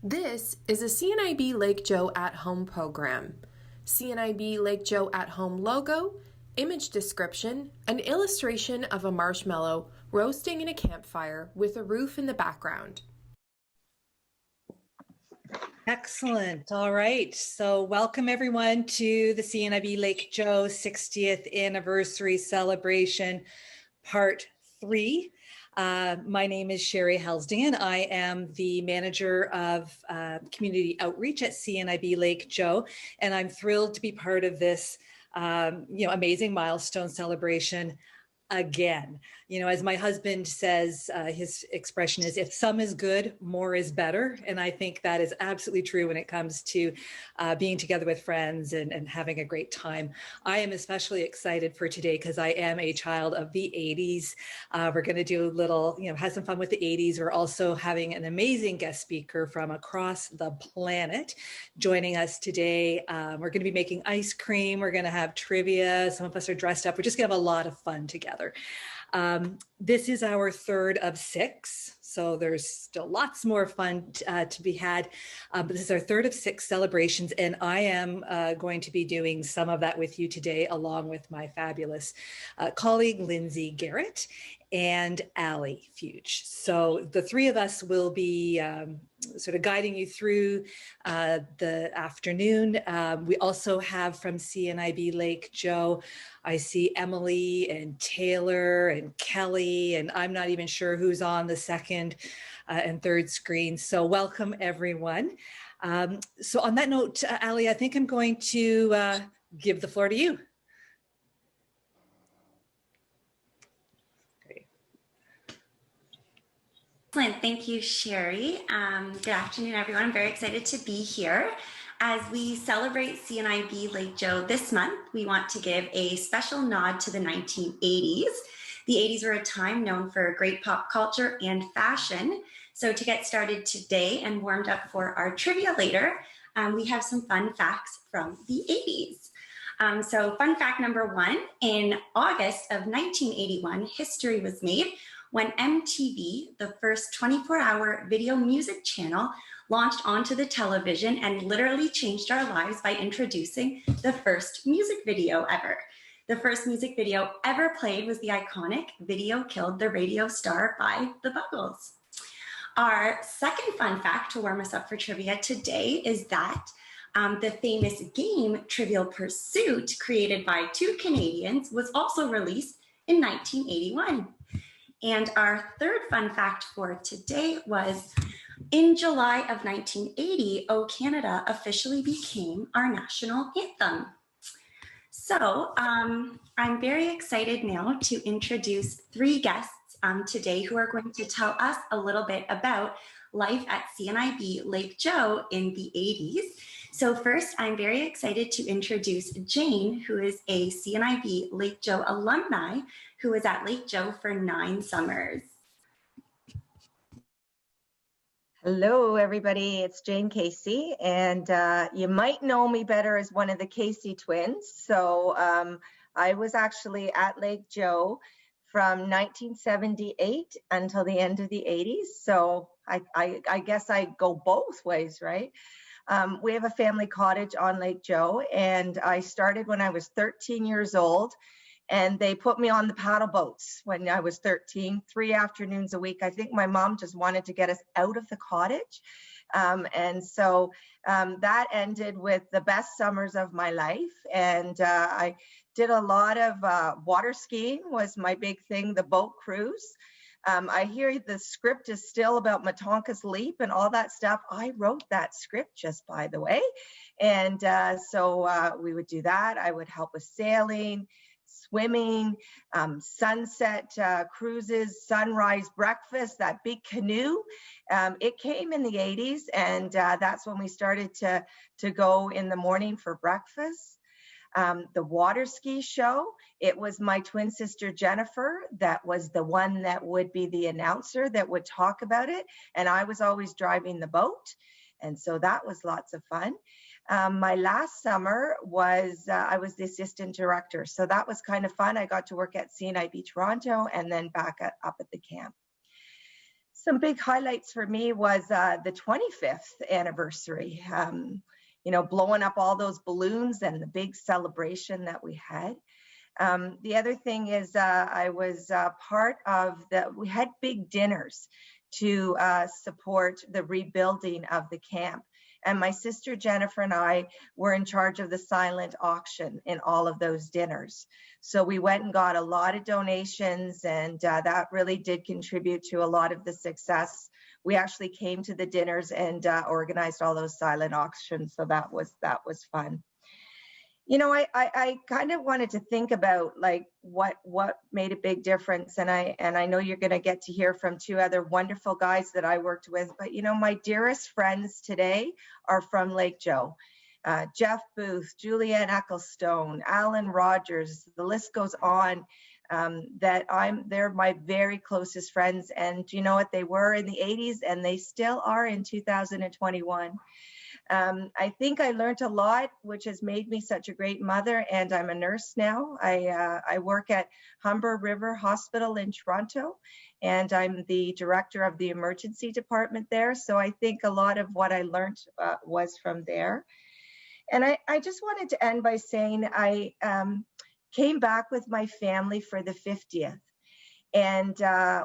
This is a CNIB Lake Joe at Home program. CNIB Lake Joe at Home logo, image description, an illustration of a marshmallow roasting in a campfire with a roof in the background. Excellent. All right. So welcome everyone to the CNIB Lake Joe 60th anniversary celebration, part 3. My name is Sherry Helsdingen. I am the manager of community outreach at CNIB Lake Joe, and I'm thrilled to be part of this amazing milestone celebration again. As my husband says, his expression is, if some is good, more is better. And I think that is absolutely true when it comes to being together with friends and having a great time. I am especially excited for today because I am a child of the 80s. We're going to do a little, have some fun with the 80s. We're also having an amazing guest speaker from across the planet joining us today. We're going to be making ice cream. We're going to have trivia. Some of us are dressed up. We're just going to have a lot of fun together. This is our third of 6, so there's still lots more fun to be had. But this is our third of 6 celebrations, and I am going to be doing some of that with you today, along with my fabulous colleague, Lindsay Garrett and Allie Fuge. So the three of us will be sort of guiding you through the afternoon. We also have from CNIB Lake Joe, I see Emily and Taylor and Kelly, and I'm not even sure who's on the second and third screen. So welcome everyone. So on that note, Allie, I think I'm going to give the floor to you. Excellent. Thank you, Sherry. Good afternoon, everyone. I'm very excited to be here. As we celebrate CNIB Lake Joe this month, we want to give a special nod to the 1980s. The 80s were a time known for great pop culture and fashion. So to get started today and warmed up for our trivia later, we have some fun facts from the 80s. So fun fact number 1, in August of 1981, history was made when MTV, the first 24-hour video music channel, launched onto the television and literally changed our lives by introducing the first music video ever. The first music video ever played was the iconic Video Killed the Radio Star by the Buggles. Our second fun fact to warm us up for trivia today is that the famous game Trivial Pursuit, created by 2 Canadians, was also released in 1981. And our third fun fact for today was, in July of 1980, O Canada officially became our national anthem. So I'm very excited now to introduce 3 guests today who are going to tell us a little bit about life at CNIB Lake Joe in the 80s. So first, I'm very excited to introduce Jane, who is a CNIB Lake Joe alumni who was at Lake Joe for 9 summers. Hello, everybody. It's Jane Casey, and you might know me better as one of the Casey twins. So I was actually at Lake Joe from 1978 until the end of the 80s. So I guess I go both ways, right? We have a family cottage on Lake Joe, and I started when I was 13 years old. And they put me on the paddle boats when I was 13, 3 afternoons a week. I think my mom just wanted to get us out of the cottage. And so that ended with the best summers of my life. And I did a lot of water skiing was my big thing, the boat cruise. I hear the script is still about Matonka's Leap and all that stuff. I wrote that script, just by the way. And so we would do that. I would help with sailing, swimming, sunset cruises, sunrise breakfast, that big canoe. It came in the 80s, and that's when we started to go in the morning for breakfast. The water ski show, it was my twin sister Jennifer that was the one that would be the announcer that would talk about it, and I was always driving the boat, and so that was lots of fun. My last summer was, I was the assistant director. So that was kind of fun. I got to work at CNIB Toronto and then back up at the camp. some big highlights for me was the 25th anniversary. Blowing up all those balloons and the big celebration that we had. The other thing is I was part of we had big dinners to support the rebuilding of the camp. And my sister Jennifer and I were in charge of the silent auction in all of those dinners. So we went and got a lot of donations, and that really did contribute to a lot of the success. We actually came to the dinners and organized all those silent auctions. So that was fun. I kind of wanted to think about like what made a big difference. And I know you're going to get to hear from two other wonderful guys that I worked with, but my dearest friends today are from Lake Joe. Jeff Booth, Julianne Ecclestone, Alan Rogers, the list goes on. They're my very closest friends. And you know what? They were in the 80s and they still are in 2021. I think I learned a lot, which has made me such a great mother, and I'm a nurse now. I work at Humber River Hospital in Toronto, and I'm the director of the emergency department there. So I think a lot of what I learned was from there. And I just wanted to end by saying I came back with my family for the 50th. And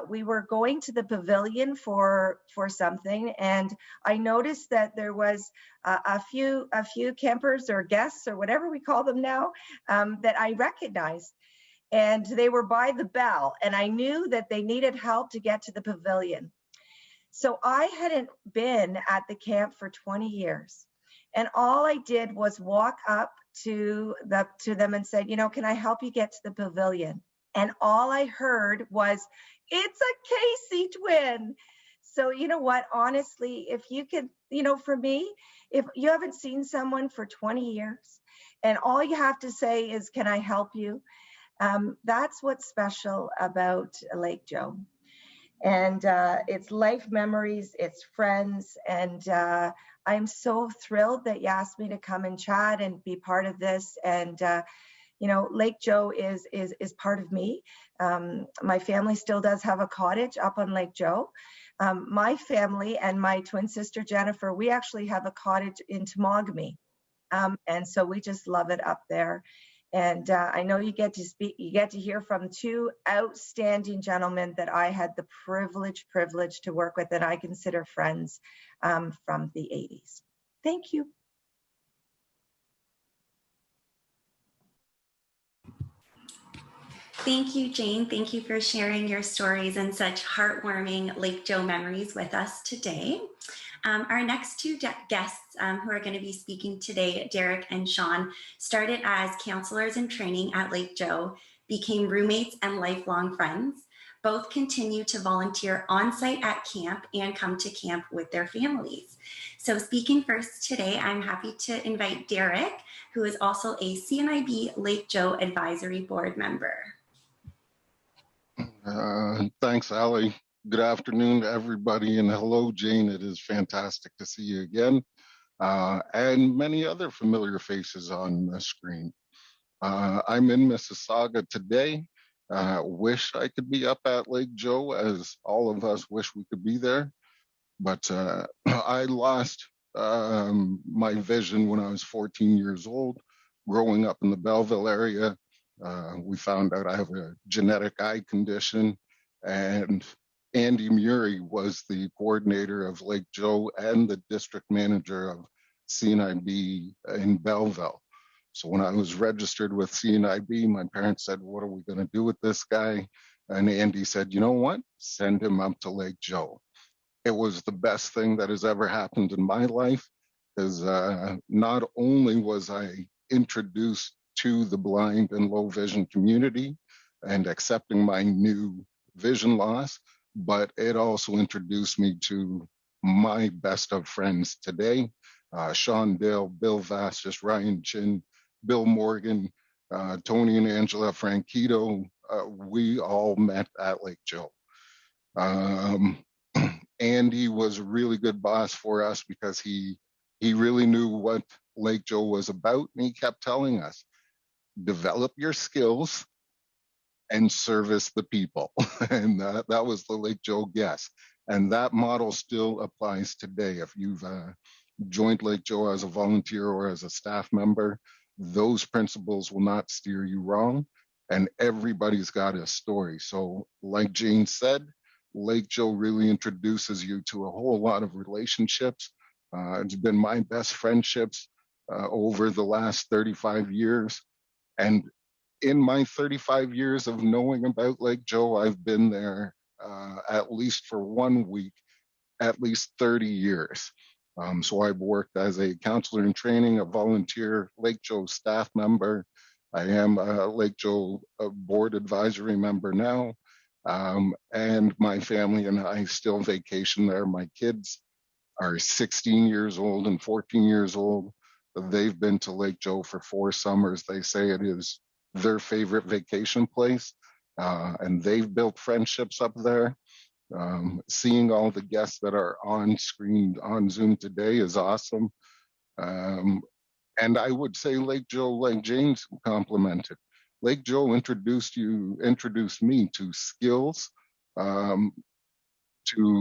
we were going to the pavilion for something, and I noticed that there was a few campers or guests or whatever we call them now that I recognized, and they were by the bell, and I knew that they needed help to get to the pavilion. So I hadn't been at the camp for 20 years, and all I did was walk up to them and said, can I help you get to the pavilion? And all I heard was, it's a Casey twin. So you know what, honestly, if you could, for me, if you haven't seen someone for 20 years and all you have to say is, can I help you? That's what's special about Lake Joe. And it's life memories, it's friends. And I'm so thrilled that you asked me to come and chat and be part of this. And Lake Joe is part of me. My family still does have a cottage up on Lake Joe. My family and my twin sister Jennifer, we actually have a cottage in Temagami. And so we just love it up there. And I know you get to hear from two outstanding gentlemen that I had the privilege to work with, that I consider friends from the 80s. Thank you. Thank you, Jane. Thank you for sharing your stories and such heartwarming Lake Joe memories with us today. Our next two guests who are going to be speaking today, Derek and Sean, started as counselors in training at Lake Joe, became roommates and lifelong friends. Both continue to volunteer on-site at camp and come to camp with their families. So speaking first today, I'm happy to invite Derek, who is also a CNIB Lake Joe Advisory Board member. Thanks, Ali. Good afternoon to everybody, and hello, Jane. It is fantastic to see you again, and many other familiar faces on the screen. I'm in Mississauga today. Wish I could be up at Lake Joe, as all of us wish we could be there, but I lost my vision when I was 14 years old. Growing up in the Belleville area, we found out I have a genetic eye condition, and Andy Murray was the coordinator of Lake Joe and the district manager of CNIB in Belleville. So when I was registered with CNIB, my parents said, what are we going to do with this guy? And Andy said, you know what? Send him up to Lake Joe. It was the best thing that has ever happened in my life, because not only was I introduced to the blind and low vision community and accepting my new vision loss, but it also introduced me to my best of friends today. Sean Dale, Bill Vastus, Ryan Chin, Bill Morgan, Tony and Angela Franquito. We all met at Lake Joe. Andy was a really good boss for us because he really knew what Lake Joe was about, and he kept telling us, develop your skills and service the people. And that was the Lake Joe guess. And that model still applies today. If you've joined Lake Joe as a volunteer or as a staff member, those principles will not steer you wrong. And everybody's got a story. So like Jane said, Lake Joe really introduces you to a whole lot of relationships. It's been my best friendships over the last 35 years. And in my 35 years of knowing about Lake Joe, I've been there at least for 1 week, at least 30 years. So I've worked as a counselor in training, a volunteer Lake Joe staff member. I am a Lake Joe board advisory member now. And my family and I still vacation there. My kids are 16 years old and 14 years old. They've been to Lake Joe for 4 summers. They say it is their favorite vacation place. And they've built friendships up there. Seeing all the guests that are on screen on Zoom today is awesome. And I would say Lake Joe, like Jane's complimented, Lake Joe introduced me to skills to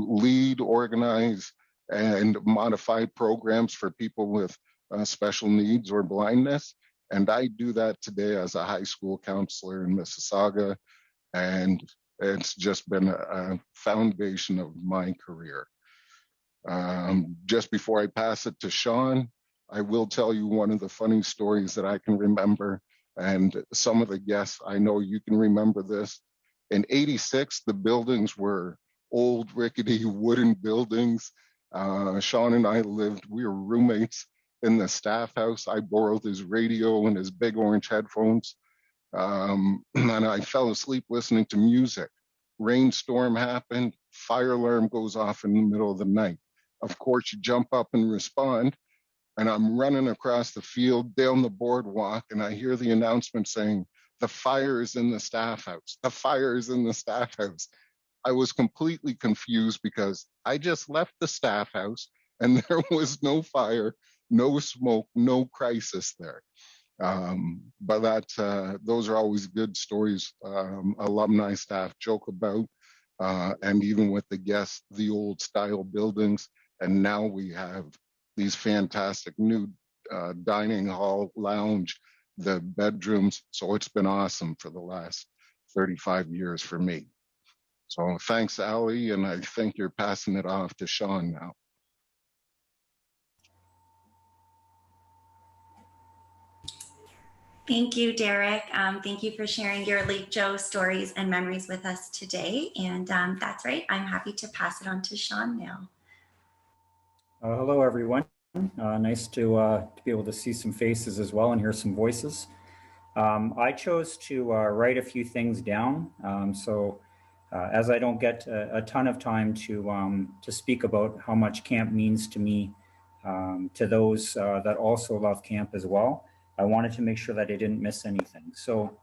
lead, organize, and modify programs for people with special needs or blindness. And I do that today as a high school counselor in Mississauga. And it's just been a foundation of my career. Just before I pass it to Sean, I will tell you one of the funny stories that I can remember. And some of the guests, I know you can remember this. In '86, the buildings were old, rickety wooden buildings. Sean and I we were roommates in the staff house. I borrowed his radio and his big orange headphones. And I fell asleep listening to music. Rainstorm happened, fire alarm goes off in the middle of the night. Of course, you jump up and respond. And I'm running across the field down the boardwalk, and I hear the announcement saying, "The fire is in the staff house. The fire is in the staff house." I was completely confused because I just left the staff house and there was no fire, no smoke, no crisis there. But those are always good stories alumni staff joke about, and even with the guests, the old style buildings. And now we have these fantastic new dining hall, lounge, the bedrooms. So it's been awesome for the last 35 years for me. So thanks, Ali, and I think you're passing it off to Sean now. Thank you, Derek. Thank you for sharing your Lake Joe stories and memories with us today. And that's right, I'm happy to pass it on to Sean now. Hello, everyone. Nice to be able to see some faces as well and hear some voices. I chose to write a few things down. As I don't get a ton of time to speak about how much camp means to me, to those that also love camp as well, I wanted to make sure that I didn't miss anything. So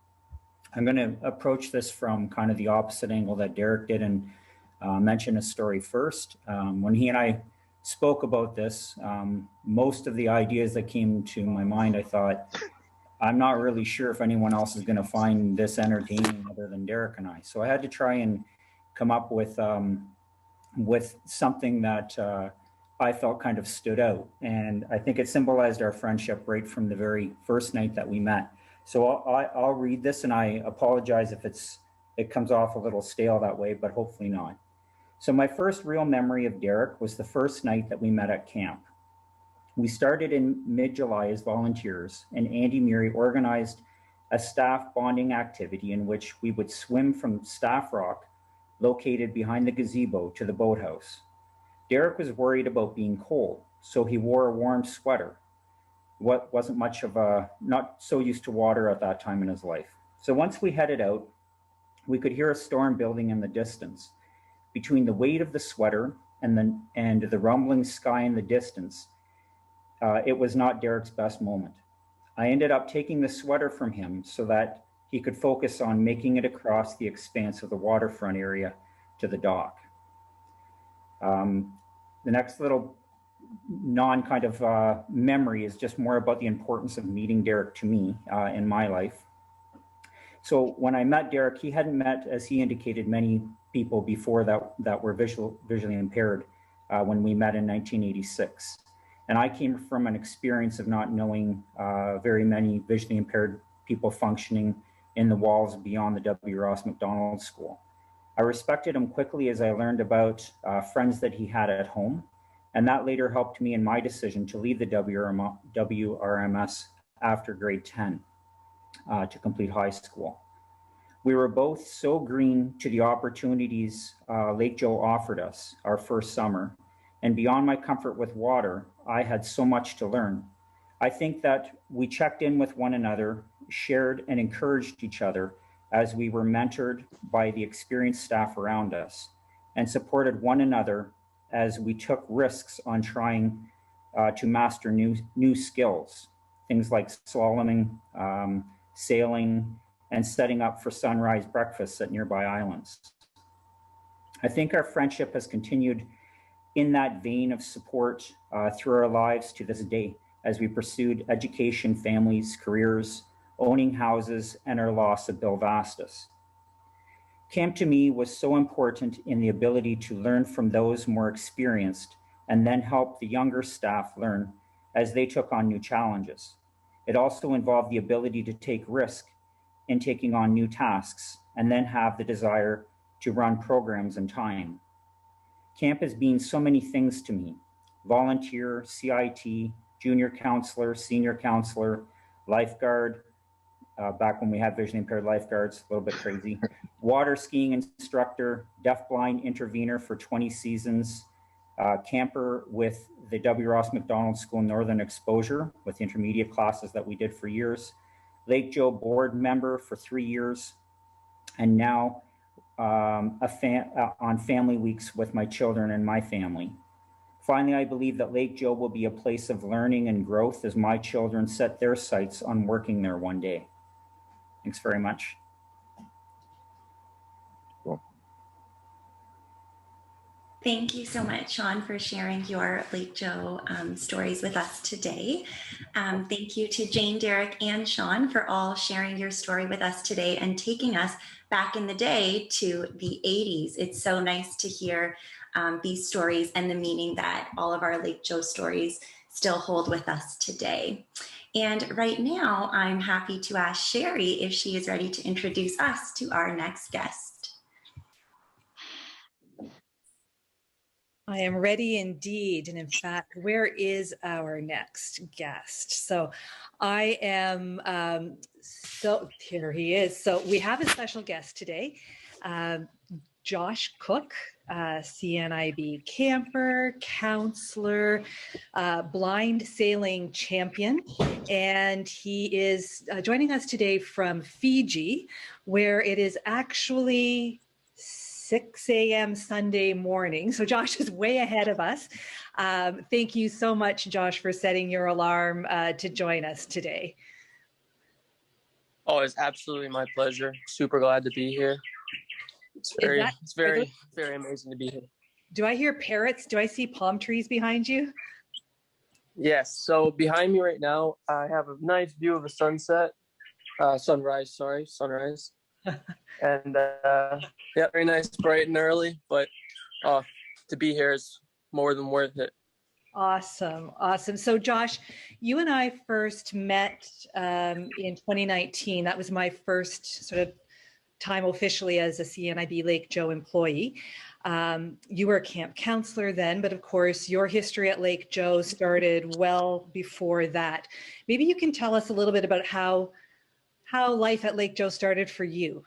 I'm going to approach this from kind of the opposite angle that Derek did and mention a story first. When he and I spoke about this, most of the ideas that came to my mind, I thought, I'm not really sure if anyone else is going to find this entertaining other than Derek and I. So I had to try and come up with something that I felt kind of stood out. And I think it symbolized our friendship right from the very first night that we met. So I'll read this, and I apologize if it comes off a little stale that way, but hopefully not. So my first real memory of Derek was the first night that we met at camp. We started in mid-July as volunteers, and Andy Murray organized a staff bonding activity in which we would swim from Staff Rock, located behind the gazebo, to the boathouse. Derek was worried about being cold, so he wore a warm sweater. Wasn't much of not so used to water at that time in his life. So once we headed out, we could hear a storm building in the distance. Between the weight of the sweater and the rumbling sky in the distance, it was not Derek's best moment. I ended up taking the sweater from him so that he could focus on making it across the expanse of the waterfront area to the dock. The next little non-kind of memory is just more about the importance of meeting Derek to me in my life. So when I met Derek, he hadn't met, as he indicated, many people before that were visually impaired when we met in 1986. And I came from an experience of not knowing very many visually impaired people functioning in the walls beyond the W. Ross Macdonald School. I respected him quickly as I learned about friends that he had at home, and that later helped me in my decision to leave the WRMS after grade 10 to complete high school. We were both so green to the opportunities Lake Joe offered us our first summer, and beyond my comfort with water, I had so much to learn. I think that we checked in with one another, shared and encouraged each other as we were mentored by the experienced staff around us, and supported one another as we took risks on trying to master new skills, things like slaloming, sailing, and setting up for sunrise breakfasts at nearby islands. I think our friendship has continued in that vein of support through our lives to this day as we pursued education, families, careers, owning houses, and our loss of Bill Vastus. Camp to me was so important in the ability to learn from those more experienced and then help the younger staff learn as they took on new challenges. It also involved the ability to take risk in taking on new tasks and then have the desire to run programs in time. Camp has been so many things to me: volunteer, CIT, junior counselor, senior counselor, lifeguard, back when we had visually impaired lifeguards, a little bit crazy, water skiing instructor, deafblind intervener for 20 seasons, camper with the W. Ross Macdonald School Northern Exposure with intermediate classes that we did for years, Lake Joe board member for 3 years, and now on family weeks with my children and my family. Finally, I believe that Lake Joe will be a place of learning and growth as my children set their sights on working there one day. Thanks very much. Thank you so much, Sean, for sharing your Lake Joe stories with us today. Thank you to Jane, Derek, and Sean for all sharing your story with us today and taking us back in the day to the 80s. It's so nice to hear these stories and the meaning that all of our Lake Joe stories still hold with us today. And right now, I'm happy to ask Sherry if she is ready to introduce us to our next guest. I am ready indeed. And in fact, where is our next guest? So I am, so here he is. So we have a special guest today, Josh Cook, CNIB camper, counselor, blind sailing champion. And he is joining us today from Fiji, where it is actually 6 a.m. Sunday morning. So Josh is way ahead of us. Thank you so much, Josh, for setting your alarm to join us today. Oh, it's absolutely my pleasure. Super glad to be here. It's very amazing to be here. Do I hear parrots? Do I see palm trees behind you? Yes. So behind me right now, I have a nice view of a sunrise. And yeah, very nice, bright and early, but to be here is more than worth it. Awesome. So Josh, you and I first met in 2019. That was my first sort of time officially as a CNIB Lake Joe employee. You were a camp counselor then, but of course your history at Lake Joe started well before that. Maybe you can tell us a little bit about how life at Lake Joe started for you.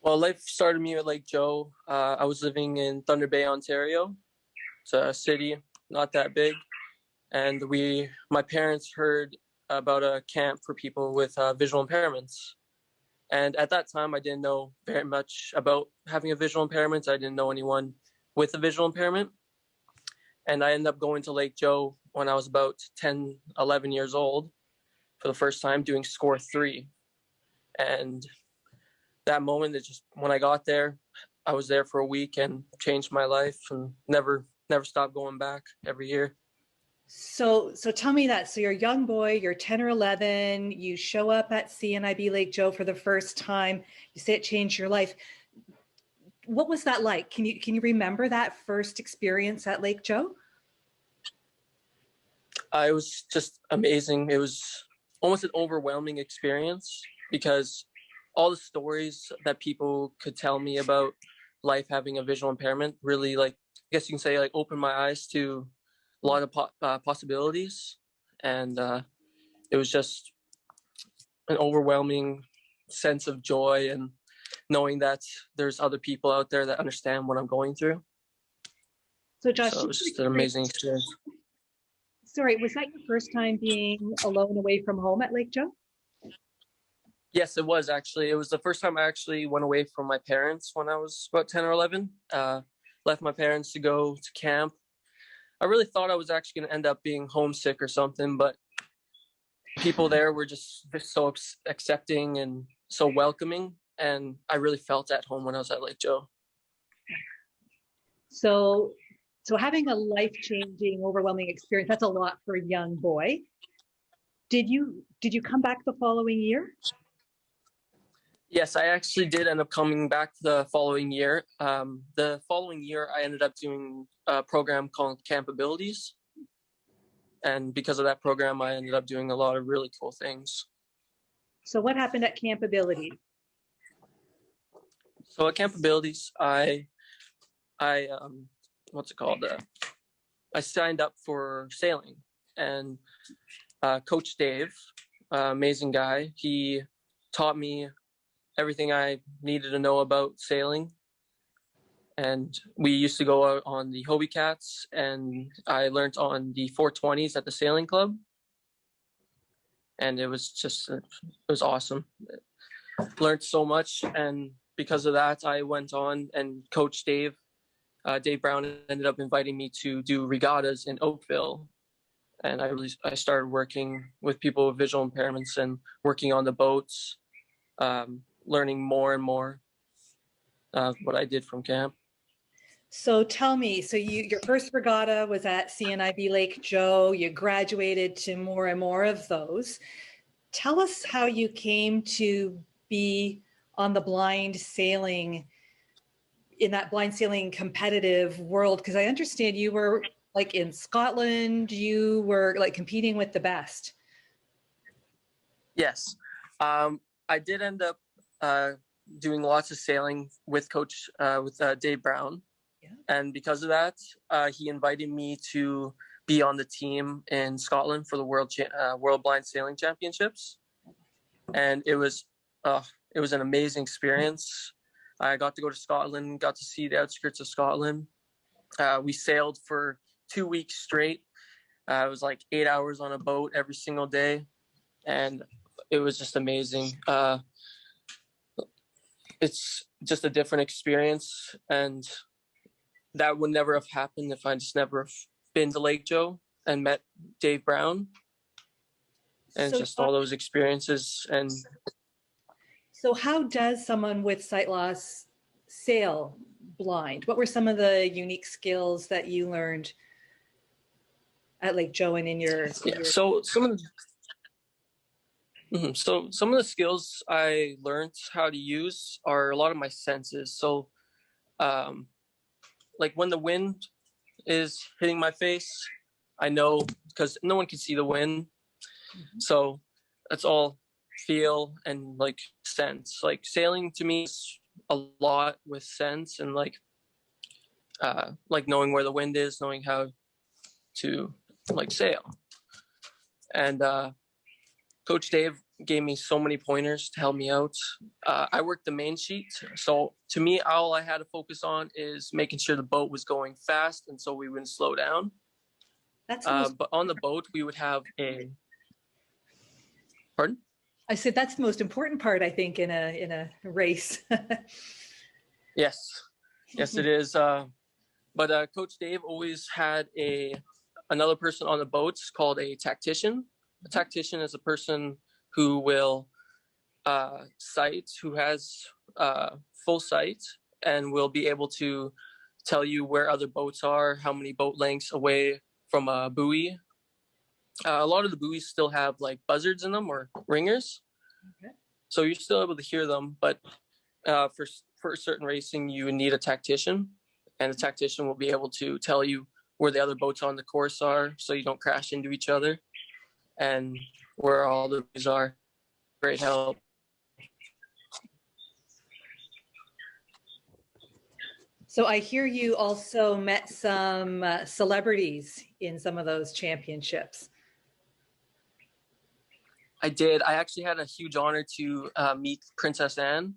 Well, life started me at Lake Joe. I was living in Thunder Bay, Ontario. It's a city, not that big. And my parents heard about a camp for people with visual impairments. And at that time, I didn't know very much about having a visual impairment. I didn't know anyone with a visual impairment. And I ended up going to Lake Joe when I was about 10, 11 years old for the first time, doing score 3. And that moment, when I got there, I was there for a week and changed my life and never stopped going back every year. So tell me that. So you're a young boy, you're 10 or 11, you show up at CNIB Lake Joe for the first time. You say it changed your life. What was that like? Can you remember that first experience at Lake Joe? It was just amazing. It was almost an overwhelming experience because all the stories that people could tell me about life having a visual impairment really, like, I guess you can say, like, opened my eyes to a lot of possibilities. And it was just an overwhelming sense of joy and knowing that there's other people out there that understand what I'm going through. So Josh, So it was just an amazing experience. Sorry, was that your first time being alone away from home at Lake Joe? Yes, it was actually. It was the first time I actually went away from my parents when I was about 10 or 11. Left my parents to go to camp. I really thought I was actually going to end up being homesick or something, but people there were just so accepting and so welcoming. And I really felt at home when I was at Lake Joe. So having a life-changing, overwhelming experience, that's a lot for a young boy. Did you come back the following year? Yes, I actually did end up coming back the following year. The following year, I ended up doing a program called Camp Abilities. And because of that program, I ended up doing a lot of really cool things. So what happened at Camp Abilities? So at Camp Abilities, I what's it called? I signed up for sailing, and Coach Dave, amazing guy, he taught me everything I needed to know about sailing. And we used to go out on the Hobie Cats, and I learned on the 420s at the sailing club. And it was awesome. Learned so much, and because of that, I went on, and Coach Dave Brown ended up inviting me to do regattas in Oakville. And I started working with people with visual impairments and working on the boats, learning more and more what I did from camp. So tell me, so your first regatta was at CNIB Lake Joe, you graduated to more and more of those. Tell us how you came to be on the blind sailing, in that blind sailing competitive world, because I understand you were like in Scotland, you were like competing with the best. Yes, I did end up doing lots of sailing with Dave Brown. Yeah. And because of that, he invited me to be on the team in Scotland for the World Blind Sailing Championships. And it was an amazing experience. I got to go to Scotland, got to see the outskirts of Scotland. We sailed for 2 weeks straight. It was like 8 hours on a boat every single day. And it was just amazing. It's just a different experience. And that would never have happened if I just never have been to Lake Joe and met Dave Brown. And just all those experiences. And so how does someone with sight loss sail blind? What were some of the unique skills that you learned at Lake Joe and in your... So some of the skills I learned how to use are a lot of my senses. So like when the wind is hitting my face, I know, because no one can see the wind. Mm-hmm. So that's all feel and like sense. Like sailing to me is a lot with sense and like knowing where the wind is, knowing how to like sail. And Coach Dave gave me so many pointers to help me out. I worked the main sheet. So to me, all I had to focus on is making sure the boat was going fast and so we wouldn't slow down. But on the boat, we would have a... Pardon? I said that's the most important part, I think, in a race. Yes, it is. But Coach Dave always had another person on the boats called a tactician. A tactician is a person who will sight, who has full sight, and will be able to tell you where other boats are, how many boat lengths away from a buoy a lot of the buoys still have like buzzards in them or ringers. Okay. So you're still able to hear them, but for certain racing, you would need a tactician, and the tactician will be able to tell you where the other boats on the course are, so you don't crash into each other, and where all the buoys are. Great help. So I hear you also met some celebrities in some of those championships. I did. I actually had a huge honor to meet Princess Anne.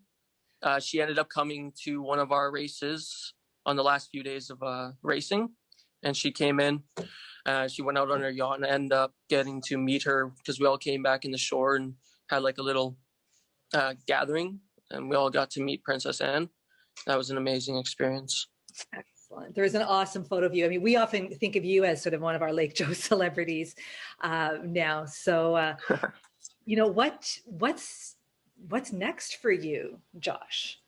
She ended up coming to one of our races on the last few days of racing, and she came in. She went out on her yacht, and I ended up getting to meet her because we all came back in the shore and had like a little gathering, and we all got to meet Princess Anne. That was an amazing experience. Excellent. There's an awesome photo of you. I mean, we often think of you as sort of one of our Lake Joe celebrities now. So, you know, what's next for you, Josh?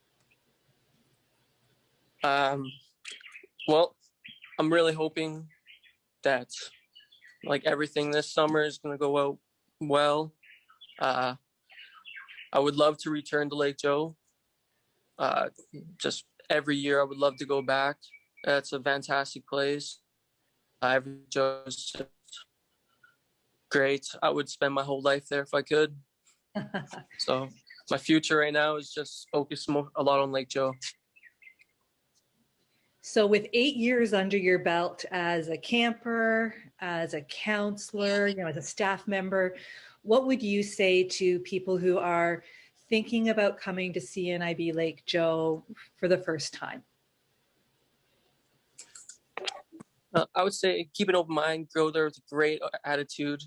Well, I'm really hoping that like everything this summer is going to go out well. I would love to return to Lake Joe. Just every year I would love to go back. It's a fantastic place. Every Joe's just great. I would spend my whole life there if I could. So my future right now is just focus a lot on Lake Joe. So with 8 years under your belt as a camper, as a counselor, you know, as a staff member, what would you say to people who are thinking about coming to CNIB Lake Joe for the first time? I would say keep an open mind, go there with a great attitude.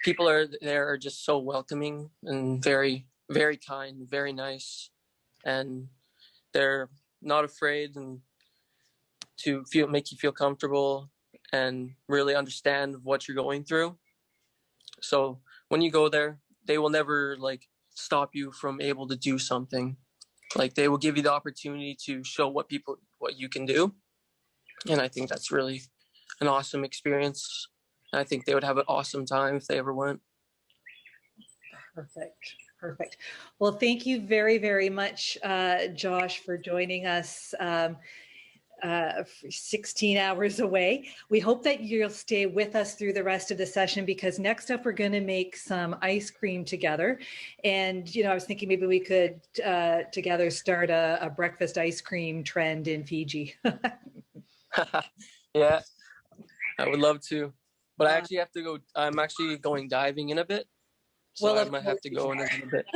People are just so welcoming and very, very kind, very nice. And they're not afraid and to make you feel comfortable and really understand what you're going through. So when you go there, they will never like stop you from able to do something. Like they will give you the opportunity to show what you can do. And I think that's really an awesome experience. I think they would have an awesome time if they ever went. Perfect. Well, thank you very, very much, Josh, for joining us 16 hours away. We hope that you'll stay with us through the rest of the session, because next up we're going to make some ice cream together. And, you know, I was thinking maybe we could together start a breakfast ice cream trend in Fiji. Yeah, I would love to. But I actually have to go. I'm actually going diving in a bit. So I might have to go in a little bit.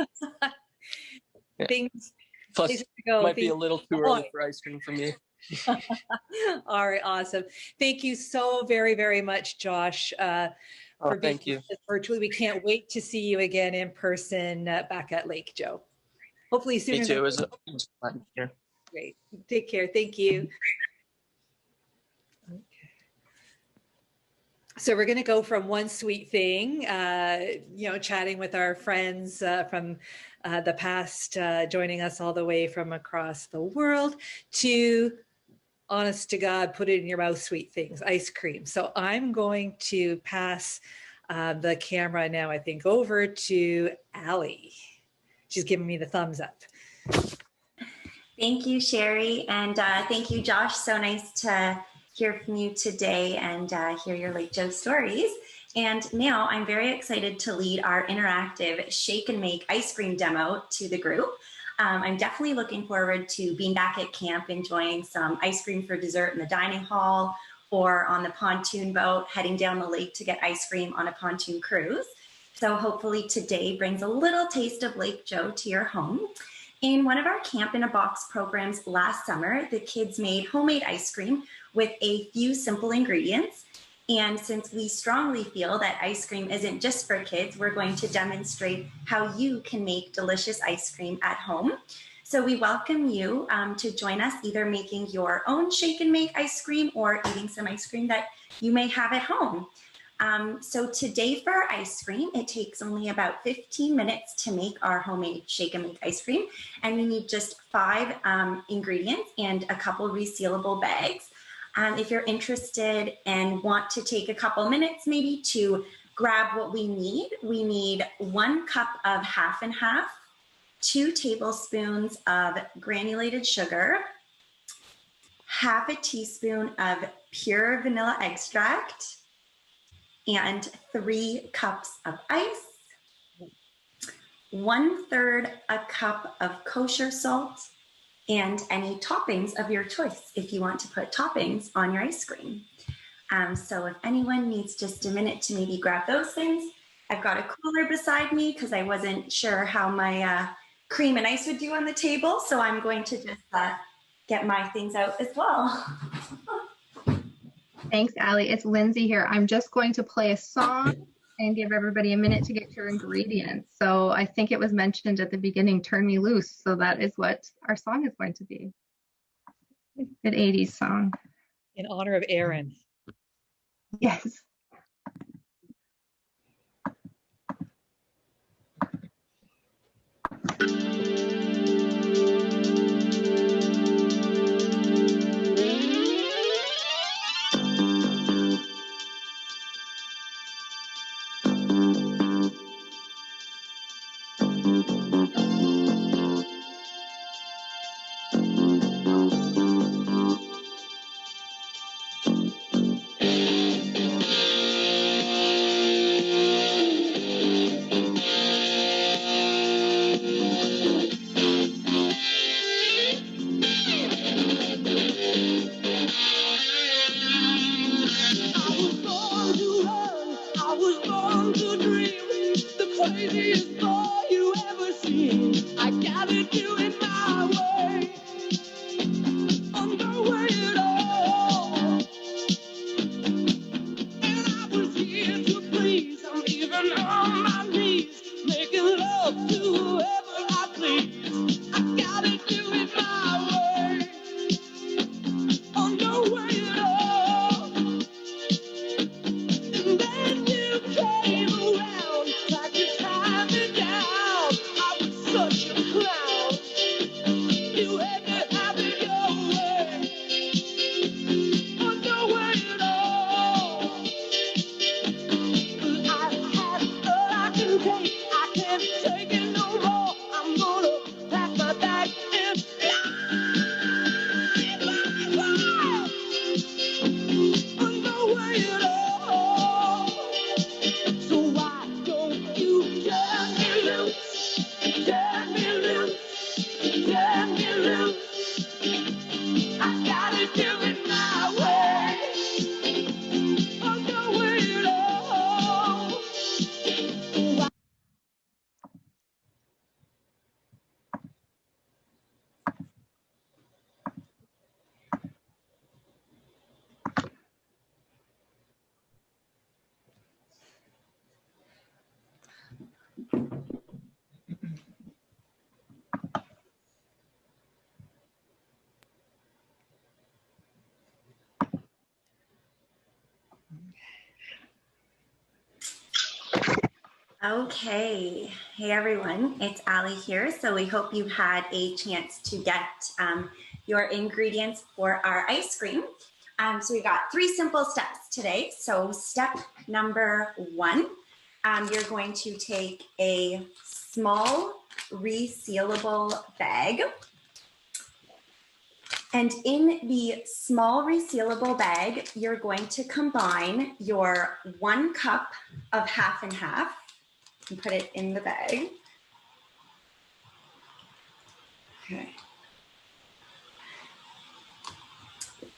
Yeah. Things Plus, to go. might be a little too early for ice cream for me. All right, awesome. Thank you so very, very much, Josh. For being Thank you. with us virtually. We can't wait to see you again in person back at Lake Joe. Hopefully sooner. Me too. It was fun here. Great. Take care. Thank you. Okay. So we're going to go from one sweet thing, you know, chatting with our friends from the past, joining us all the way from across the world, to honest to God, put it in your mouth sweet things, ice cream. So I'm going to pass the camera now, I think, over to Allie. She's giving me the thumbs up. Thank you, Sherry. And thank you, Josh. So nice to hear from you today and hear your Lake Joe stories. And now I'm very excited to lead our interactive shake and make ice cream demo to the group. I'm definitely looking forward to being back at camp, enjoying some ice cream for dessert in the dining hall or on the pontoon boat, heading down the lake to get ice cream on a pontoon cruise. So hopefully today brings a little taste of Lake Joe to your home. In one of our Camp in a Box programs last summer, the kids made homemade ice cream with a few simple ingredients. And since we strongly feel that ice cream isn't just for kids, we're going to demonstrate how you can make delicious ice cream at home. So we welcome you to join us, either making your own shake and make ice cream or eating some ice cream that you may have at home. So today for our ice cream, it takes only about 15 minutes to make our homemade shake and make ice cream. And we need just 5 ingredients and a couple resealable bags. If you're interested and want to take a couple minutes maybe to grab what we need 1 cup of half and half, 2 tablespoons of granulated sugar, half a teaspoon of pure vanilla extract, and 3 cups of ice, 1/3 a cup of kosher salt, and any toppings of your choice if you want to put toppings on your ice cream. So if anyone needs just a minute to maybe grab those things, I've got a cooler beside me because I wasn't sure how my cream and ice would do on the table. So I'm going to just get my things out as well. Thanks, Allie. It's Lindsay here. I'm just going to play a song and give everybody a minute to get your ingredients. So I think it was mentioned at the beginning, Turn Me Loose. So that is what our song is going to be. Good 80s song. In honor of Aaron. Yes. Okay, hey everyone, it's Allie here. So we hope you had a chance to get your ingredients for our ice cream. So we got 3 simple steps today. So step number 1, you're going to take a small resealable bag. And in the small resealable bag, you're going to combine your 1 cup of half and half and put it in the bag. Okay.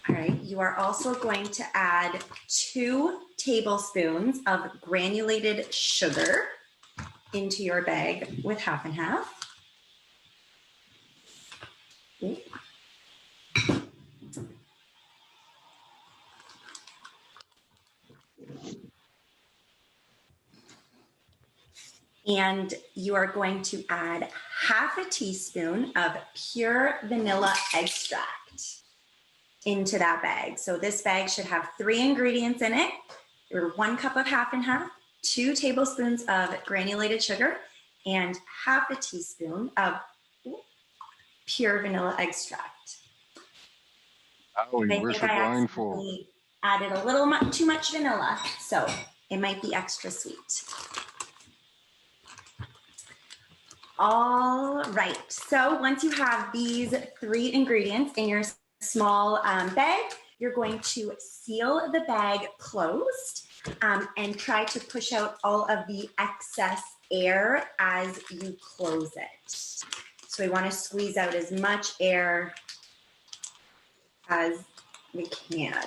All right, you are also going to add 2 tablespoons of granulated sugar into your bag with half and half. Okay. And you are going to add half a teaspoon of pure vanilla extract into that bag. So this bag should have 3 ingredients in it. Your 1 cup of half and half, 2 tablespoons of granulated sugar, and half a teaspoon of pure vanilla extract. Allie, I where's think her I blindfold? accidentally added a little too much vanilla, so it might be extra sweet. All right, so once you have these 3 ingredients in your small bag, you're going to seal the bag closed and try to push out all of the excess air as you close it. So we want to squeeze out as much air as we can.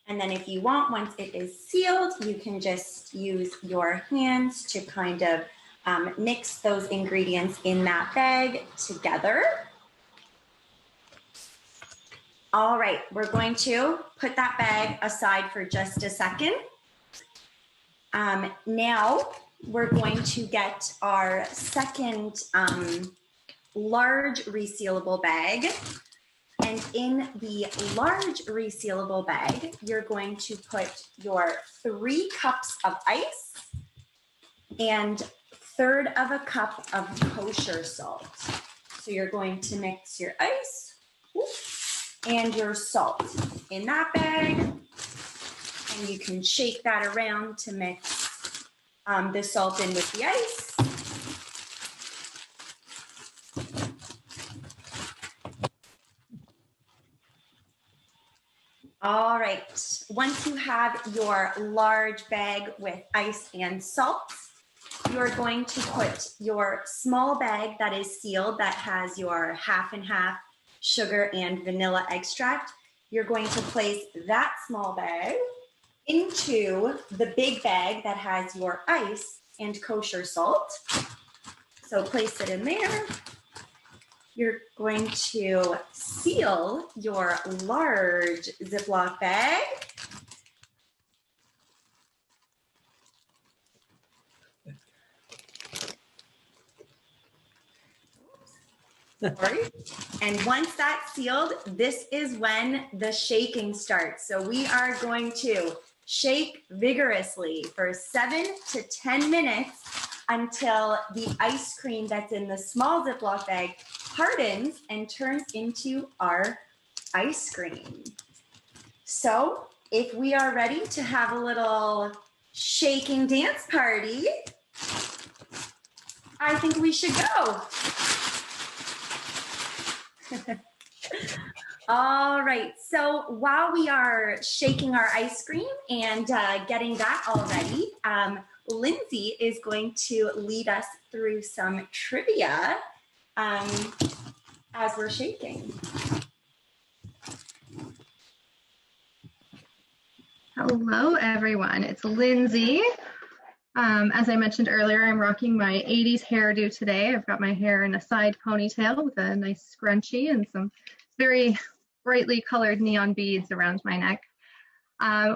And then if you want, once it is sealed, you can just use your hands to kind of mix those ingredients in that bag together. All right, we're going to put that bag aside for just a second. Now we're going to get our second large resealable bag. And in the large resealable bag, you're going to put your 3 cups of ice and 1/3 of a cup of kosher salt. So you're going to mix your ice and your salt in that bag, and you can shake that around to mix the salt in with the ice. All right, once you have your large bag with ice and salt, you're going to put your small bag that is sealed, that has your 1/2 and 1/2 sugar and vanilla extract. You're going to place that small bag into the big bag that has your ice and kosher salt. So place it in there. You're going to seal your large Ziploc bag. And once that's sealed, this is when the shaking starts. So we are going to shake vigorously for 7 to 10 minutes until the ice cream that's in the small Ziploc bag hardens and turns into our ice cream. So if we are ready to have a little shaking dance party, I think we should go. All right, so while we are shaking our ice cream and getting that all ready, Lindsay is going to lead us through some trivia as we're shaking. Hello, everyone. It's Lindsay. As I mentioned earlier, I'm rocking my 80s hairdo today. I've got my hair in a side ponytail with a nice scrunchie and some very brightly colored neon beads around my neck.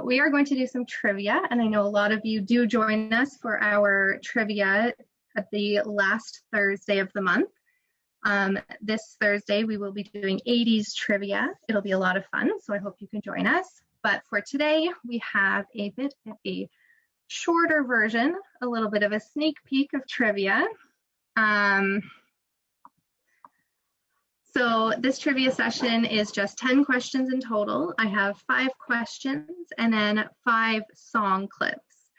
We are going to do some trivia, and I know a lot of you do join us for our trivia at the last Thursday of the month. This Thursday, we will be doing 80s trivia. It'll be a lot of fun, so I hope you can join us. But for today, we have a bit of a shorter version, a little bit of a sneak peek of trivia. So this trivia session is just 10 questions in total. I have 5 questions and then 5 song clips.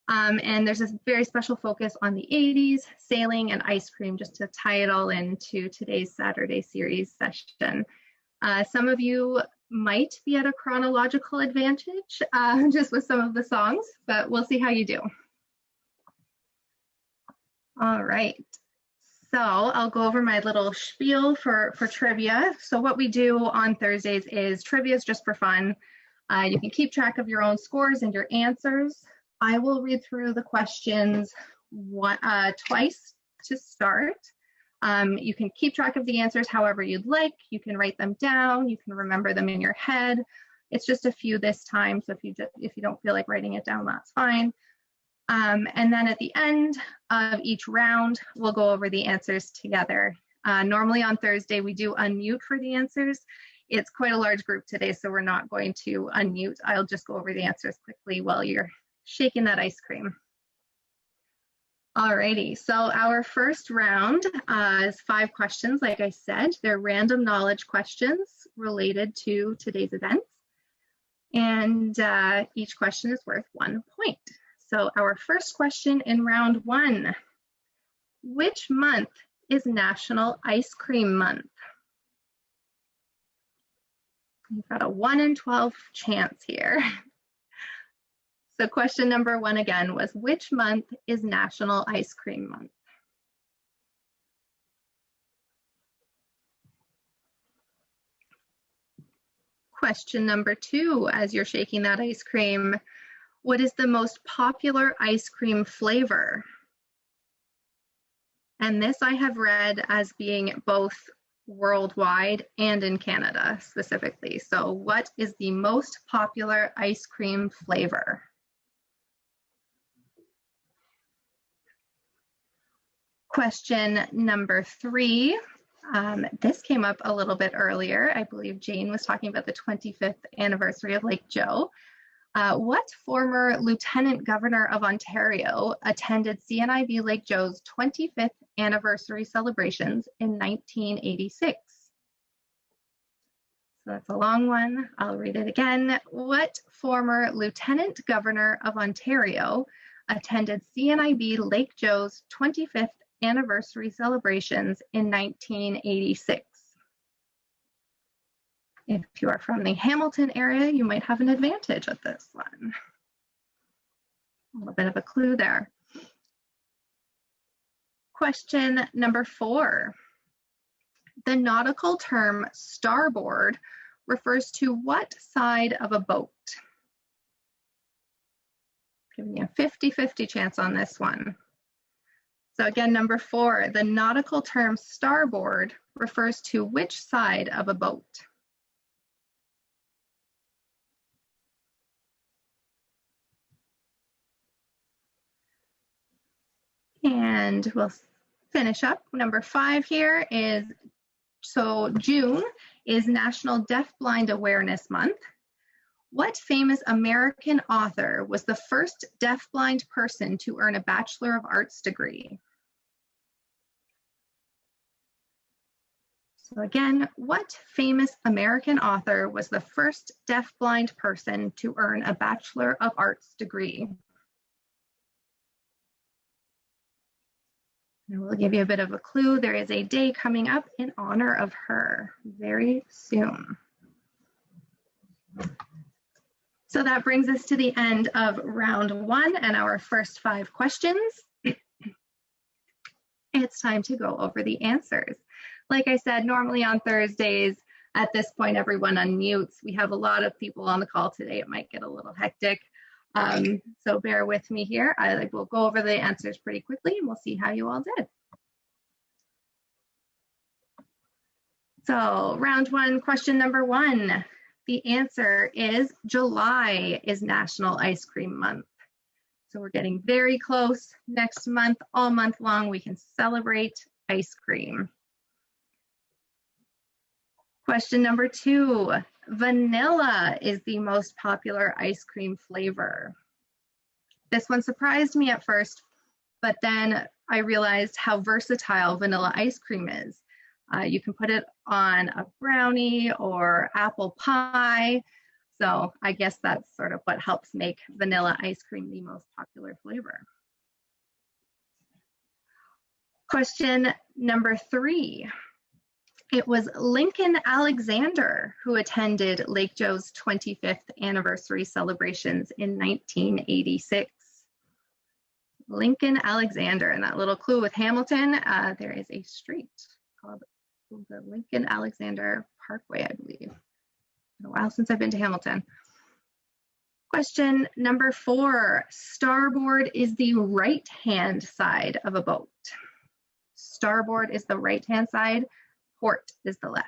And there's a very special focus on the 80s, sailing, and ice cream, just to tie it all into today's Saturday series session. Some of you might be at a chronological advantage just with some of the songs, but we'll see how you do. All right, so I'll go over my little spiel for trivia. So what we do on Thursdays is trivia is just for fun. You can keep track of your own scores and your answers. I will read through the questions twice to start. You can keep track of the answers however you'd like. You can write them down. You can remember them in your head. It's just a few this time, so if you don't feel like writing it down, that's fine. And then at the end of each round, we'll go over the answers together. Normally on Thursday, we do unmute for the answers. It's quite a large group today, so we're not going to unmute. I'll just go over the answers quickly while you're shaking that ice cream. Alrighty, so our first round is 5 questions. Like I said, they're random knowledge questions related to today's events. And each question is worth 1 point. So our first question in round 1, which month is National Ice Cream Month? You've got a 1 in 12 chance here. So question number 1 again was, which month is National Ice Cream Month? Question number 2, as you're shaking that ice cream, what is the most popular ice cream flavor? And this I have read as being both worldwide and in Canada specifically. So what is the most popular ice cream flavor? Question number 3. This came up a little bit earlier. I believe Jane was talking about the 25th anniversary of Lake Joe. What former Lieutenant Governor of Ontario attended CNIB Lake Joe's 25th anniversary celebrations in 1986? So that's a long one. I'll read it again. What former Lieutenant Governor of Ontario attended CNIB Lake Joe's 25th anniversary celebrations in 1986? If you are from the Hamilton area, you might have an advantage at this one. A little bit of a clue there. Question number 4. The nautical term starboard refers to what side of a boat? Giving you a 50-50 chance on this one. So again, number 4, the nautical term starboard refers to which side of a boat? And we'll finish up. Number 5 here is, so June is National Deafblind Awareness Month. What famous American author was the first deafblind person to earn a Bachelor of Arts degree? So again, what famous American author was the first deafblind person to earn a Bachelor of Arts degree? And we'll give you a bit of a clue. There is a day coming up in honor of her very soon. So that brings us to the end of round 1 and our first 5 questions. It's time to go over the answers. Like I said, normally on Thursdays, at this point, everyone unmutes. We have a lot of people on the call today. It might get a little hectic. So bear with me here. I will go over the answers pretty quickly and we'll see how you all did. So round 1, question number 1. The answer is July is National Ice Cream Month. So we're getting very close. Next month, all month long, we can celebrate ice cream. Question number 2. Vanilla is the most popular ice cream flavor. This one surprised me at first, but then I realized how versatile vanilla ice cream is. You can put it on a brownie or apple pie. So I guess that's sort of what helps make vanilla ice cream the most popular flavor. Question number 3. It was Lincoln Alexander who attended Lake Joe's 25th anniversary celebrations in 1986. Lincoln Alexander, and that little clue with Hamilton, there is a street called the Lincoln Alexander Parkway, I believe. It's been a while since I've been to Hamilton. Question number 4, starboard is the right-hand side of a boat. Starboard is the right-hand side. Port is the left.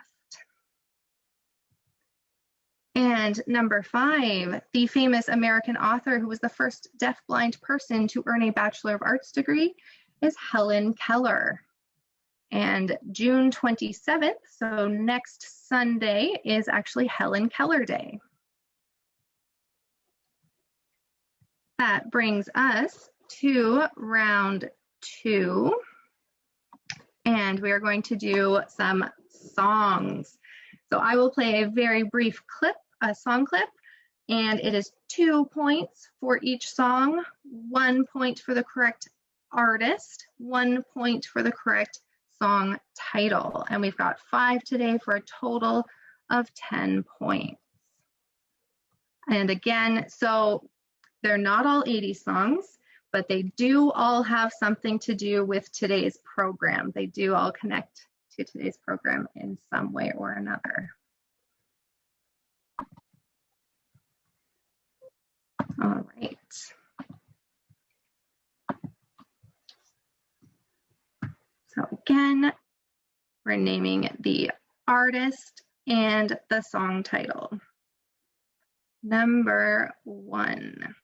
And number 5, the famous American author who was the first deafblind person to earn a Bachelor of Arts degree is Helen Keller. And June 27th, so next Sunday, is actually Helen Keller Day. That brings us to round 2. And we are going to do some songs. So I will play a very brief clip, a song clip, and it is 2 points for each song, 1 point for the correct artist, 1 point for the correct song title. And we've got 5 today for a total of 10 points. And again, so they're not all 80 songs, but they do all have something to do with today's program. They do all connect to today's program in some way or another. All right. So again, we're naming the artist and the song title. Number 1.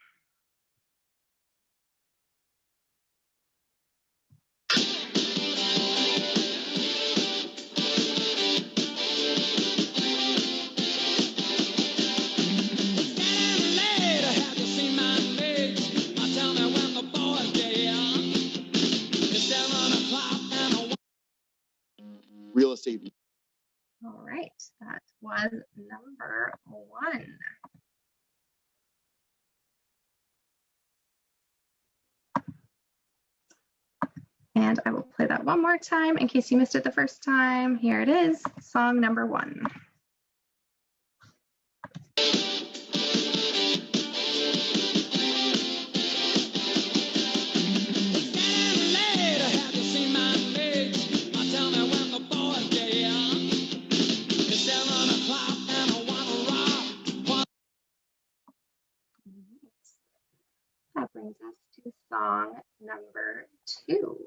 Real estate. All right, that was number 1. And I will play that one more time in case you missed it the first time. Here it is, song number 1. That brings us to song number 2.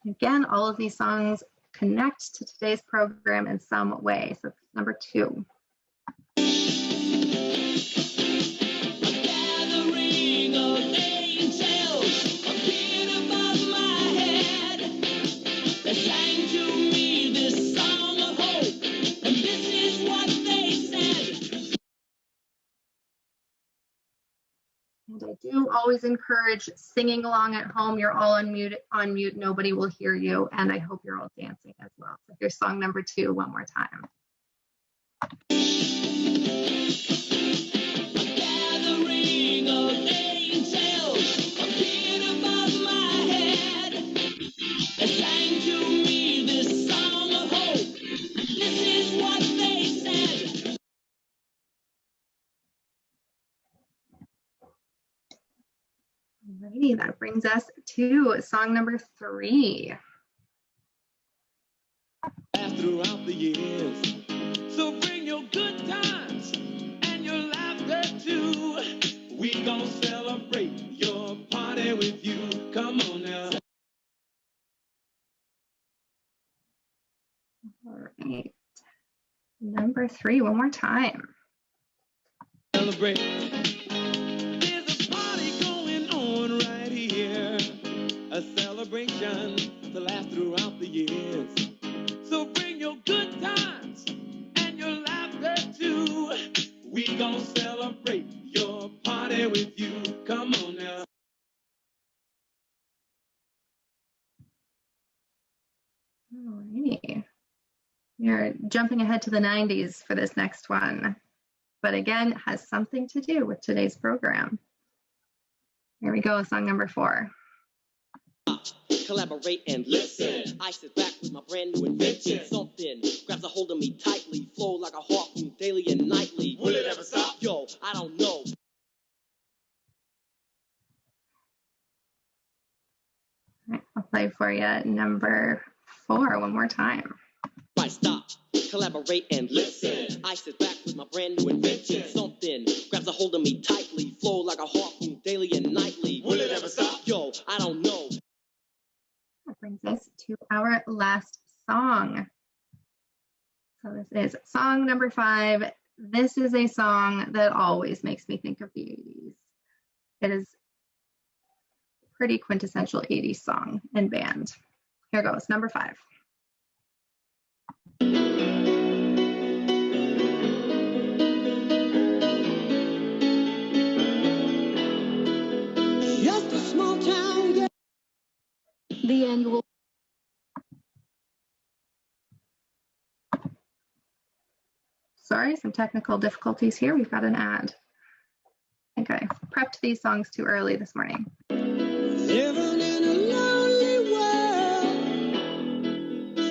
Again, all of these songs connect to today's program in some way. So number 2. And I do always encourage singing along at home. You're all on mute, nobody will hear you, and I hope you're all dancing as well. So here's song number 2 one more time. Gathering of angels appeared above my head and sang to me this song of hope. This is what they said. Alrighty, that brings us to song number 3. Throughout the years, so bring your good times and your laughter too. We gonna celebrate your party with you. Come on now. All right, number 3 one more time. Celebrate. There's a party going on right here, a celebration to last throughout the years. So bring your good times and your laughter too. We gonna celebrate your party with you. Come on now. Alrighty. We're jumping ahead to the 90s for this next one, but again, it has something to do with today's program. Here we go, song number 4. Collaborate and listen. I sit back with my brand new invention. Something grabs a hold of me tightly, flow like a harpoon daily and nightly. Will it ever stop? Yo, I don't know. All right, I'll play for you number 4 one more time. Right, stop. Collaborate and listen. I sit back with my brand new invention. Something grabs a hold of me tightly, flow like a harpoon daily and nightly. Will it ever stop? Yo, I don't know. That brings us to our last song. So this is song number 5. This is a song that always makes me think of the 80s. It is a pretty quintessential 80s song and band. Here goes, number 5. Just a annual. Sorry, some technical difficulties here. We've got an ad. I think I prepped these songs too early this morning. Living in a lonely world,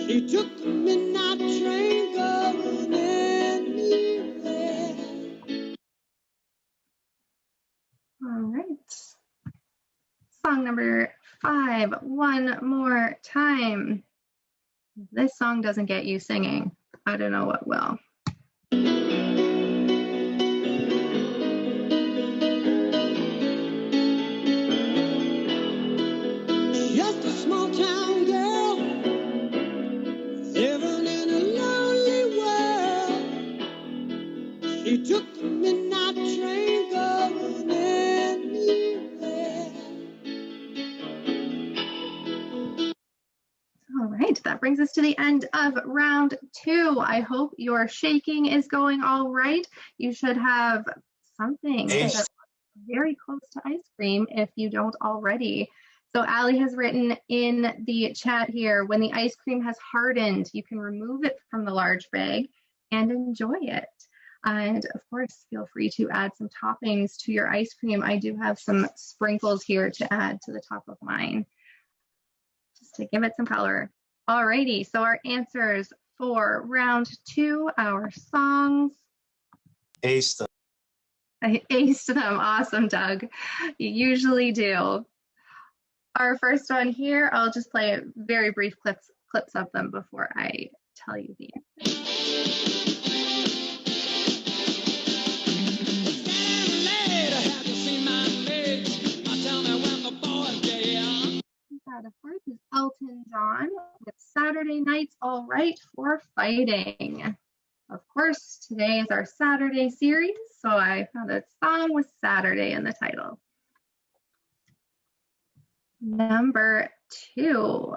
she took the midnight train going anywhere. All right. Song number 5, One More Time. If this song doesn't get you singing, I don't know what will. Just a small town girl, living in a lonely world. She took the midnight train going anywhere. All right, that brings us to the end of round 2. I hope your shaking is going all right. You should have something that's very close to ice cream if you don't already. So Allie has written in the chat here, when the ice cream has hardened, you can remove it from the large bag and enjoy it. And of course, feel free to add some toppings to your ice cream. I do have some sprinkles here to add to the top of mine, just to give it some color. Alrighty, so our answers for round 2, our songs. Ace them. I aced them. Awesome, Doug. You usually do. Our first one here, I'll just play very brief clips of them before I tell you the answer. That, of course, is Elton John with Saturday Night's All Right for Fighting. Of course, today is our Saturday series, so I found a song with Saturday in the title. Number 2.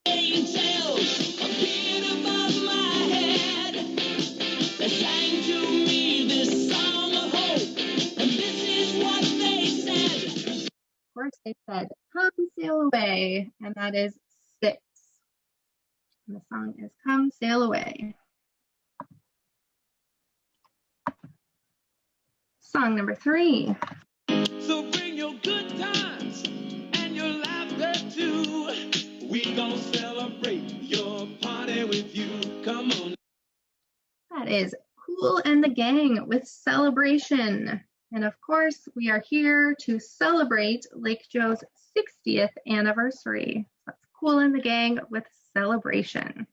Angels appeared above my head. They sang to me this song of hope, and this is what they said. Of course, they said, "Come Sail Away," and that is 6. And the song is "Come Sail Away." Song number 3. So bring your good times and your laughter too. We gonna celebrate your party with you. Come on. That is Kool and the Gang with Celebration. And of course, we are here to celebrate Lake Joe's 60th anniversary. That's Kool and the Gang with Celebration.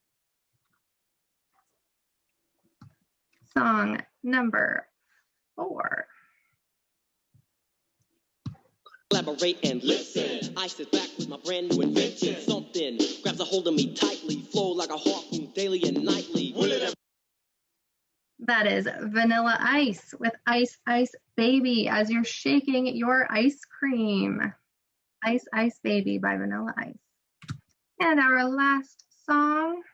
Song number 4. Collaborate and listen. I sit back with my brand new invention. Something grabs a hold of me tightly, flow like a harpoon daily and nightly. Will it ever? That is Vanilla Ice with Ice Ice Baby as you're shaking your ice cream. Ice Ice Baby by Vanilla Ice. And our last song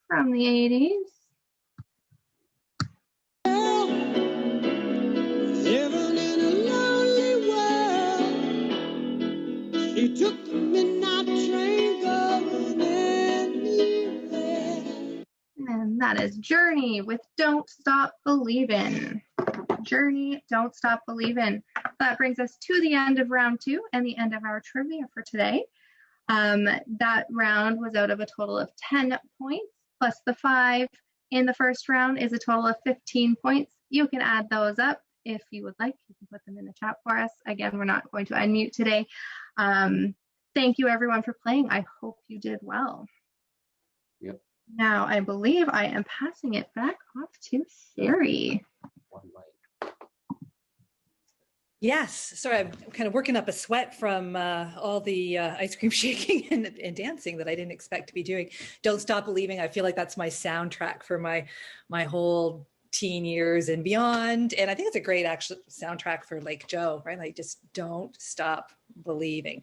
from the 80s. Living in a lonely world. She took the midnight train going anywhere. And that is Journey with Don't Stop Believin'. Journey, Don't Stop Believin'. That brings us to the end of round 2 and the end of our trivia for today. That round was out of a total of 10 points, plus the 5 in the first round is a total of 15 points. You can add those up if you would like. You can put them in the chat for us. Again, we're not going to unmute today. Thank you everyone for playing. I hope you did well. Yep. Now, I believe I am passing it back off to Sherry. Yes, sorry, I'm kind of working up a sweat from all the ice cream shaking and dancing that I didn't expect to be doing. Don't Stop Believing. I feel like that's my soundtrack for my whole teen years and beyond. And I think it's a great actual soundtrack for Lake Joe, right? Like, just don't stop believing.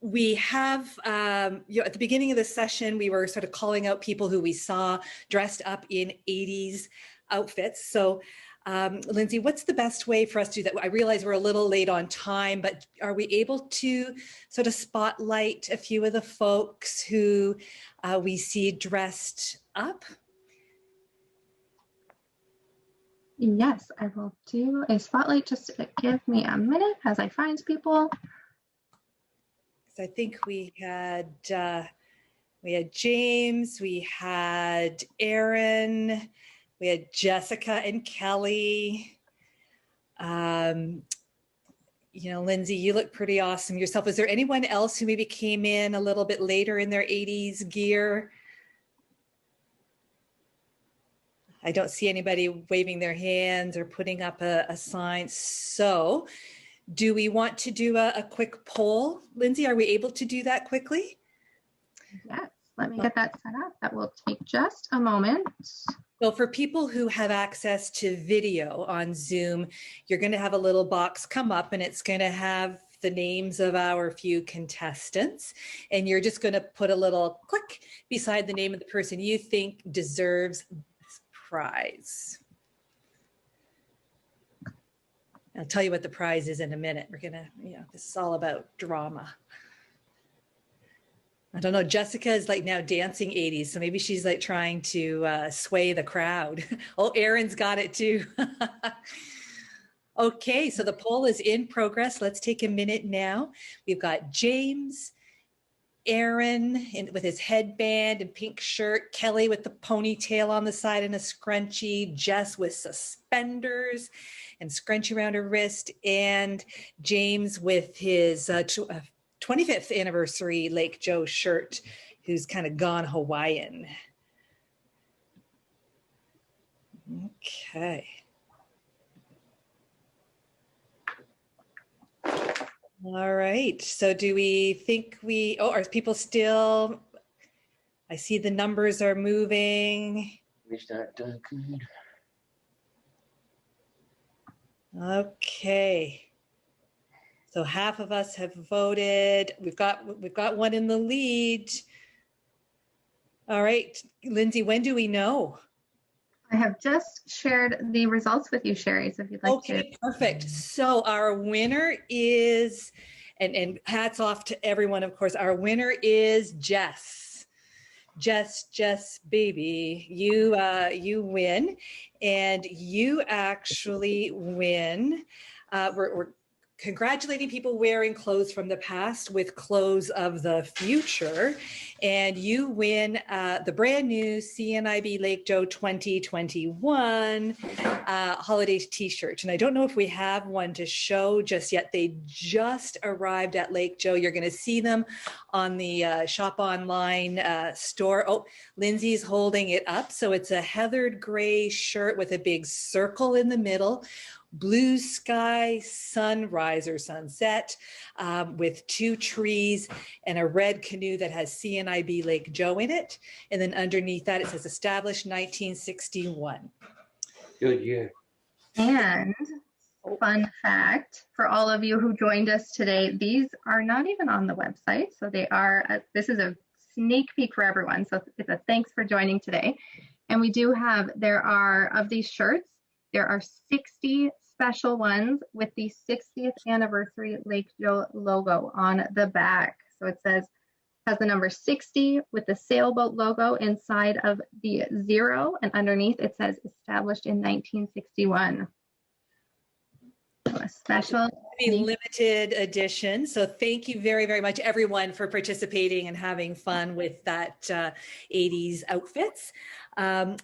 We have, at the beginning of the session, we were sort of calling out people who we saw dressed up in 80s outfits. So Lindsay, what's the best way for us to do that? I realize we're a little late on time, but are we able to sort of spotlight a few of the folks who we see dressed up? Yes, I will do a spotlight. Just give me a minute as I find people. So I think we had James, we had Aaron, we had Jessica and Kelly. Lindsay, you look pretty awesome yourself. Is there anyone else who maybe came in a little bit later in their 80s gear? I don't see anybody waving their hands or putting up a sign. So do we want to do a quick poll? Lindsay, are we able to do that quickly? Yes, let me get that set up. That will take just a moment. So for people who have access to video on Zoom, you're going to have a little box come up and it's going to have the names of our few contestants. And you're just going to put a little click beside the name of the person you think deserves this prize. I'll tell you what the prize is in a minute. We're going to, this is all about drama. I don't know, Jessica is like now dancing 80s, so maybe she's like trying to sway the crowd. Oh, Aaron's got it too. Okay, so the poll is in progress. Let's take a minute now. We've got James, Aaron with his headband and pink shirt, Kelly with the ponytail on the side and a scrunchie, Jess with suspenders and scrunchie around her wrist, and James with his 25th anniversary Lake Joe shirt, who's kind of gone Hawaiian. Okay. All right. So do we think are people still, I see the numbers are moving. Wish that done good. Okay. So half of us have voted. We've got one in the lead. All right, Lindsay, when do we know? I have just shared the results with you, Sherry, so if you'd like to. Okay, perfect. So our winner is, and hats off to everyone, of course, our winner is Jess. Jess, baby, you win, and you actually win. We're congratulating people wearing clothes from the past with clothes of the future. And you win the brand new CNIB Lake Joe 2021 holiday t-shirt. And I don't know if we have one to show just yet. They just arrived at Lake Joe. You're going to see them on the shop online store. Oh, Lindsay's holding it up. So it's a heathered gray shirt with a big circle in the middle, blue sky, sunrise or sunset, with two trees and a red canoe that has CNIB Lake Joe in it. And then underneath that, it says established 1961. Good year. And fun fact for all of you who joined us today, these are not even on the website. So they are, this is a sneak peek for everyone. So it's a thanks for joining today. And we do have, of these shirts, there are 60 special ones with the 60th anniversary Lake Joe logo on the back. So it has the number 60 with the sailboat logo inside of the 0, and underneath it says established in 1961. So a special limited edition. So thank you very, very much, everyone, for participating and having fun with that 80s outfits.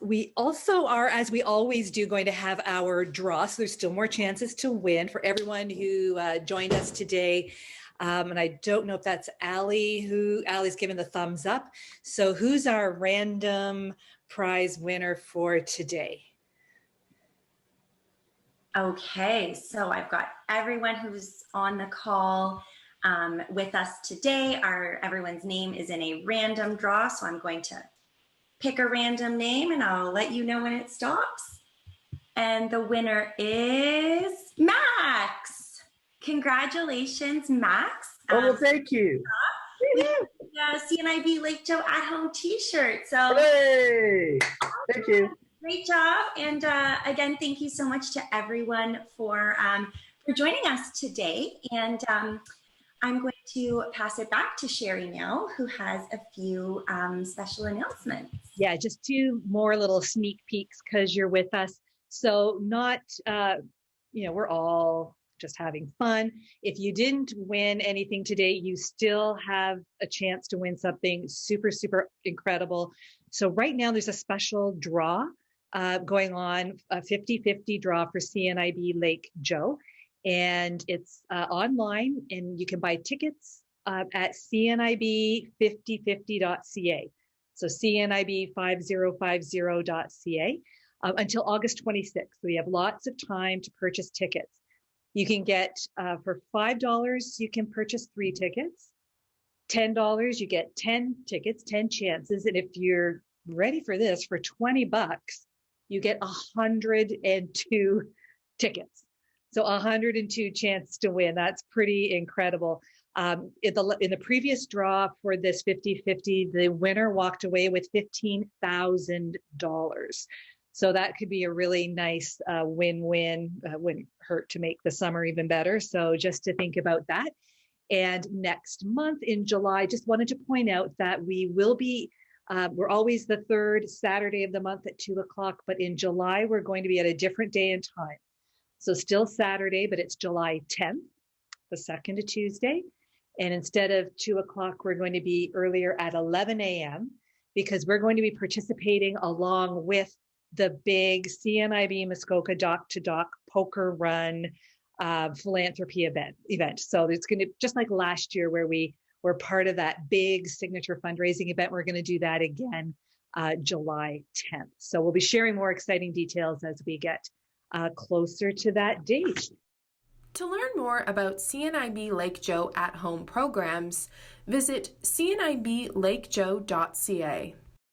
We also are, as we always do, going to have our draw. So there's still more chances to win for everyone who joined us today. And I don't know if that's Allie, Allie's given the thumbs up. So who's our random prize winner for today? Okay, so I've got everyone who's on the call with us today. Everyone's name is in a random draw, so I'm going to pick a random name and I'll let you know when it stops. And the winner is Max. Congratulations, Max. Oh, well, thank you. With the CNIB Lake Joe at home t-shirt. So Hooray! Thank you. Great job. And again, thank you so much to everyone for joining us today. And I'm going to pass it back to Sherry now, who has a few special announcements. Yeah, just 2 more little sneak peeks because you're with us. So not, we're all just having fun. If you didn't win anything today, you still have a chance to win something super, super incredible. So right now there's a special draw going on, a 50-50 draw for CNIB Lake Joe. And it's online, and you can buy tickets at cnib5050.ca. So cnib5050.ca until August 26th. So we have lots of time to purchase tickets. You can get, for $5, you can purchase 3 tickets. $10, you get 10 tickets, 10 chances. And if you're ready for this, for $20, you get 102 tickets. So 102 chances to win. That's pretty incredible. In the previous draw for this 50-50, the winner walked away with $15,000. So that could be a really nice win-win. Wouldn't hurt to make the summer even better. So just to think about that. And next month in July, just wanted to point out that we will be, we're always the 3rd Saturday of the month at 2 o'clock, but in July, we're going to be at a different day and time. So still Saturday, but it's July 10th, the 2nd to Tuesday. And instead of 2 o'clock, we're going to be earlier at 11 a.m. because we're going to be participating along with the big CNIB Muskoka Dock to Dock Poker Run philanthropy event. So it's going to, just like last year where we were part of that big signature fundraising event, we're going to do that again July 10th. So we'll be sharing more exciting details as we get closer to that date. To learn more about CNIB Lake Joe at-home programs, visit cniblakejoe.ca.